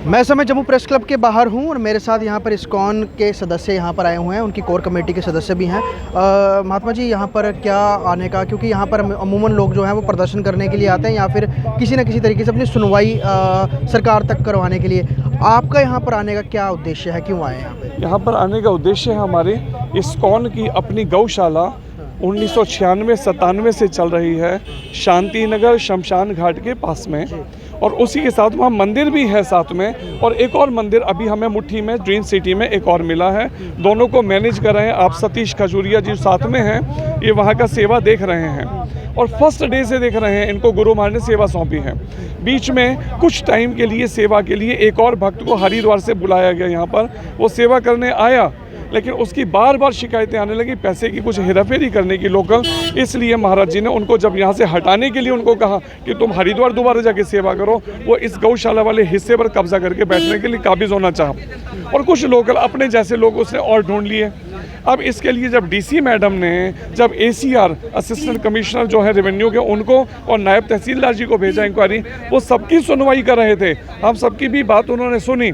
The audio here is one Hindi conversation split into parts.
मैं इस समय जम्मू प्रेस क्लब के बाहर हूं और मेरे साथ यहां पर इस्कॉन के सदस्य यहां पर आए हुए हैं, उनकी कोर कमेटी के सदस्य भी हैं। महात्मा जी, यहां पर क्या आने का, क्योंकि यहां पर अमूमन लोग जो हैं वो प्रदर्शन करने के लिए आते हैं या फिर किसी न किसी तरीके से अपनी सुनवाई सरकार तक करवाने के लिए। आपका यहां पर आने का क्या उद्देश्य है, क्यों आए हैं यहाँ पर आने का उद्देश्य है हमारे इस्कॉन की अपनी गौशाला 1996-97 से चल रही है शांति नगर शमशान घाट के पास में, और उसी के साथ वहाँ मंदिर भी है साथ में, और एक और मंदिर अभी हमें मुट्ठी में ड्रीम सिटी में एक और मिला है। दोनों को मैनेज कर रहे हैं आप सतीश खजूरिया जी साथ में हैं, ये वहाँ का सेवा देख रहे हैं और फर्स्ट डे से देख रहे हैं। इनको गुरु महाराज ने सेवा सौंपी है। बीच में कुछ टाइम के लिए सेवा के लिए एक और भक्त को हरिद्वार से बुलाया गया यहाँ पर, वो सेवा करने आया, लेकिन उसकी बार बार शिकायतें आने लगी पैसे की, कुछ हेराफेरी करने की लोकल। इसलिए महाराज जी ने उनको जब यहाँ से हटाने के लिए उनको कहा कि तुम हरिद्वार दोबारा जाके सेवा करो, वो इस गौशाला वाले हिस्से पर कब्जा करके बैठने के लिए काबिज होना चाहा, और कुछ लोकल अपने जैसे लोग उसने और ढूंढ लिए। अब इसके लिए जब डीसी मैडम ने, जब एसीआर असिस्टेंट कमिश्नर जो है रेवेन्यू के, उनको और नायब तहसीलदार जी को भेजा इंक्वायरी, वो सबकी सुनवाई कर रहे थे, हम सबकी भी बात उन्होंने सुनी।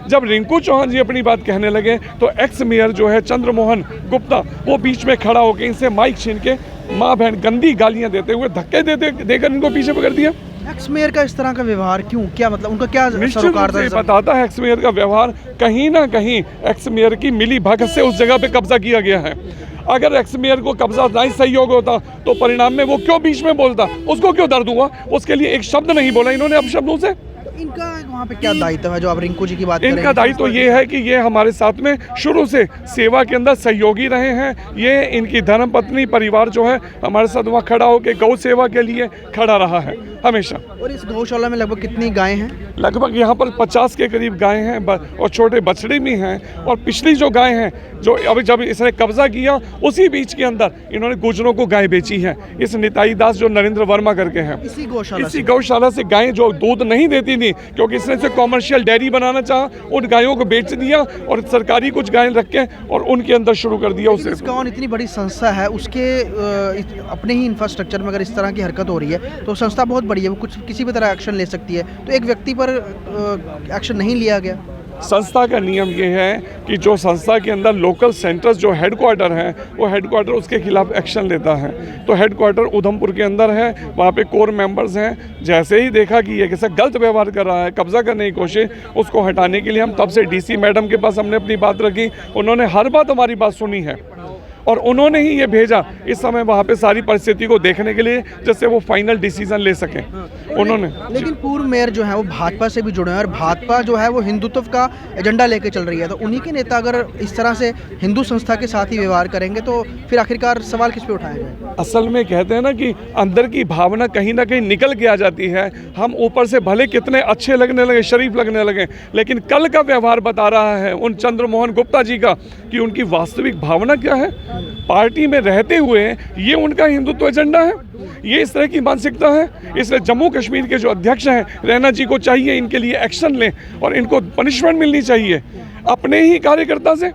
जब रिंकू चौहान जी अपनी बात कहने लगे तो एक्स मेयर जो है चंद्रमोहन गुप्ता, वो बीच में खड़ा होकर इनसे माइक छीन के माँ बहन गंदी गालियां देते हुए धक्के देकर इनको पीछे पकड़ दिया। एक्स मेयर का इस तरह का व्यवहार क्यों, क्या मतलब, उनका क्या सरोकार था? बताता है एक्स मेयर का व्यवहार कहीं ना कहीं एक्स मेयर की मिली भगत से उस जगह पे कब्जा किया गया है। अगर एक्स मेयर को कब्जा नहीं सहयोग होता तो परिणाम में वो क्यों बीच में बोलता, उसको क्यों दर्द हुआ, उसके लिए एक शब्द नहीं बोला इन्होंने अब शब्दों से। इनका वहाँ पे क्या दायित्व है, जो आप रिंकू जी की बात करें? इनका दायित्व ये है कि ये हमारे साथ में शुरू से सेवा के अंदर सहयोगी रहे हैं। ये इनकी धर्मपत्नी परिवार जो है हमारे साथ वहाँ खड़ा होकर गौ सेवा के लिए खड़ा रहा है हमेशा। और इस गौशाला में लगभग कितनी गायें हैं? लगभग यहाँ पर 50 के करीब गायें हैं और छोटे बछड़े भी हैं। और पिछली जो गायें हैं, जो अभी जब इसने कब्जा किया उसी बीच के अंदर इन्होंने गुजरों को गाय बेची है। इस निताई दास जो नरेंद्र वर्मा करके हैं, इसी गौशाला से गायें जो दूध नहीं देती थी, क्योंकि इसने से कॉमर्शियल डेयरी बनाना चाहा, उन गायों को बेच दिया और सरकारी कुछ गायें रख के और उनके अंदर शुरू कर दिया उसे। इस्कॉन इतनी बड़ी संस्था है, उसके अपने ही इंफ्रास्ट्रक्चर में अगर इस तरह की हरकत हो रही है तो संस्था बहुत बड़ी है, वो कुछ किसी भी तरह एक्शन ले सकती है, तो एक व्यक्ति पर एक्शन नहीं लिया गया। संस्था का नियम ये है कि जो संस्था के अंदर लोकल सेंटर्स जो हेडक्वार्टर हैं, वो हेडक्वार्टर उसके खिलाफ एक्शन लेता है। तो हेडक्वार्टर उधमपुर के अंदर है, वहाँ पे कोर मेंबर्स हैं। जैसे ही देखा कि ये कैसा गलत व्यवहार कर रहा है, कब्जा करने की कोशिश, उसको हटाने के लिए हम तब से डीसी मैडम के पास हमने अपनी बात रखी। उन्होंने हर बात हमारी बात सुनी है और उन्होंने ही ये भेजा इस समय वहाँ पे सारी परिस्थिति को देखने के लिए, जिससे वो फाइनल डिसीजन ले सकें उन्होंने। लेकिन पूर्व मेयर जो है वो भाजपा से भी जुड़े हैं और भाजपा जो है वो हिंदुत्व का एजेंडा लेके चल रही है, तो उन्हीं के नेता अगर इस तरह से हिंदू संस्था के साथ ही व्यवहार करेंगे तो फिर आखिरकार सवाल किस पे उठाया जाए? असल में कहते हैं ना कि अंदर की भावना कहीं ना कहीं निकल के आ जाती है। हम ऊपर से भले कितने अच्छे लगने लगे, शरीफ लगने लगे, लेकिन कल का व्यवहार बता रहा है उन चंद्रमोहन गुप्ता जी का कि उनकी वास्तविक भावना क्या है। पार्टी में रहते हुए ये उनका हिंदुत्व एजेंडा है, ये इस तरह की मानसिकता है। इसलिए जम्मू कश्मीर के जो अध्यक्ष हैं रैना जी को चाहिए इनके लिए एक्शन लें और इनको पनिशमेंट मिलनी चाहिए अपने ही कार्यकर्ता से।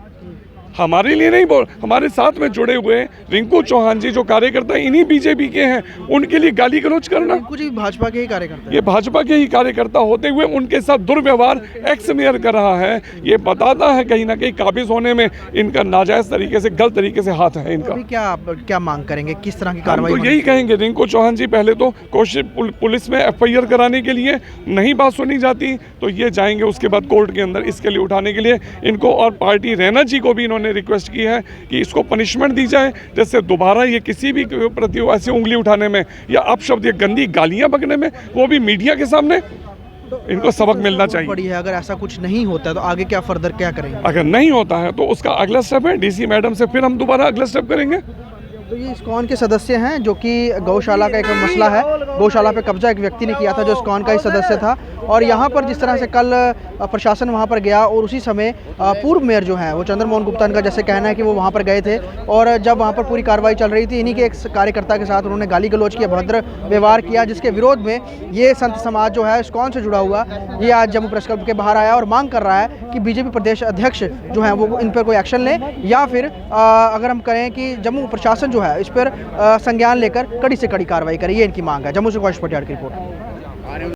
हमारे लिए नहीं बोल, हमारे साथ में जुड़े हुए रिंकू चौहान जी जो कार्यकर्ता इन्हीं बीजेपी के हैं, उनके लिए गाली गलौज करना। कुछ भाजपा के ही कार्यकर्ता, ये भाजपा के ही कार्यकर्ता होते हुए उनके साथ दुर्व्यवहार एक्स मेयर कर रहा है। ये बताता है कहीं ना कहीं काबिज होने में इनका नाजायज तरीके से, गलत तरीके से हाथ है इनका। क्या मांग करेंगे, किस तरह की कार्रवाई? तो यही कहेंगे रिंकू चौहान जी, पहले तो कोशिश पुलिस में FIR कराने के लिए, नहीं बात सुनी जाती तो ये जाएंगे उसके बाद कोर्ट के अंदर इसके लिए उठाने के लिए इनको। और पार्टी रैना जी को भी इन्होंने रिक्वेस्ट की है कि इसको पनिशमेंट दी जाए, जैसे दोबारा ये किसी भी प्रति ऐसी उंगली उठाने में या अपशब्द या गंदी गालियां बकने में, वो भी मीडिया के सामने, इनको सबक मिलना चाहिए। बड़ी है, अगर ऐसा कुछ नहीं होता है तो आगे क्या फर्दर क्या करेंगे? अगर नहीं होता है तो उसका अगला स्टेप है डीसी मैडम से फिर हम दोबारा अगला स्टेप करेंगे। तो ये इस्कॉन के सदस्य हैं, जो कि गौशाला का एक मसला है, गौशाला पे कब्जा एक व्यक्ति ने किया था जो इस्कॉन का ही सदस्य था। और यहाँ पर जिस तरह से कल प्रशासन वहाँ पर गया और उसी समय पूर्व मेयर जो है वो चंद्रमोहन गुप्ता का जैसे कहना है कि वो वहाँ पर गए थे और जब वहाँ पर पूरी कार्रवाई चल रही थी, इन्हीं के एक कार्यकर्ता के साथ उन्होंने गाली गलौज किया, अभद्र व्यवहार किया, जिसके विरोध में ये संत समाज जो है इस्कॉन से जुड़ा हुआ, ये आज जम्मू प्रेस क्लब के बाहर आया और मांग कर रहा है कि बीजेपी प्रदेश अध्यक्ष जो है वो इन पर कोई एक्शन लें, या फिर अगर हम करें कि जम्मू प्रशासन जो है इस पर संज्ञान लेकर कड़ी से कड़ी कार्रवाई करे। ये इनकी मांग है। जम्मू से कौशिक पटियाल की रिपोर्ट।